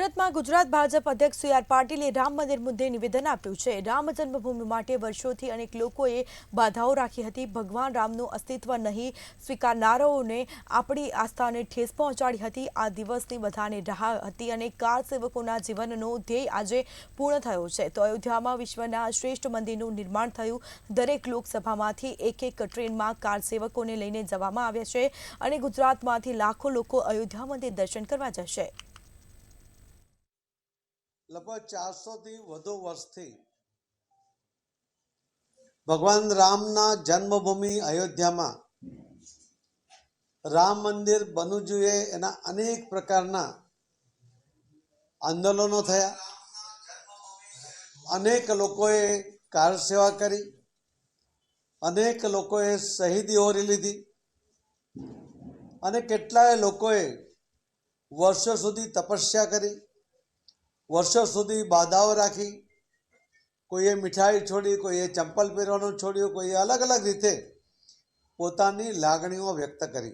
સુરતમાં ગુજરાત ભાજપ અધ્યક્ષ C R પાટીલે રામ મંદિર મુદ્દે નિવેદન આપ્યું છે। રામ જન્મભૂમિ માટે વર્ષોથી અનેક લોકોએ બાધાઓ રાખી હતી। ભગવાન રામનું અસ્તિત્વ નહીં સ્વીકારનારાઓને આપણી આસ્થાને ઠેસ પહોંચાડી હતી। આ દિવસની બધાને રાહ હતી અને કાર સેવકોના જીવનનો ધ્યેય આજે પૂર્ણ થયો છે। તો અયોધ્યામાં વિશ્વના શ્રેષ્ઠ મંદિરનું નિર્માણ થયું। દરેક લોકસભામાંથી એક ટ્રેનમાં કાર સેવકોને લઈને જવામાં આવ્યા છે અને ગુજરાતમાંથી લાખો લોકો અયોધ્યા મંદિર દર્શન કરવા જશે। लगभग 400 થી વધુ વર્ષથી ભગવાન રામના જન્મભૂમિ અયોધ્યામાં રામ મંદિર બનવું જોઈએ એના અનેક પ્રકારના આંદોલનો થયા। અનેક લોકોએ કાર સેવા કરી, અનેક લોકોએ શહીદી ઓરી લીધી અને કેટલાય લોકોએ વર્ષો સુધી તપસ્યા કરી, વર્ષો સુધી બાધાઓ રાખી। કોઈએ મીઠાઈ છોડી, કોઈએ ચંપલ પહેરવાનું છોડ્યું, કોઈએ અલગ અલગ રીતે પોતાની લાગણીઓ વ્યક્ત કરી।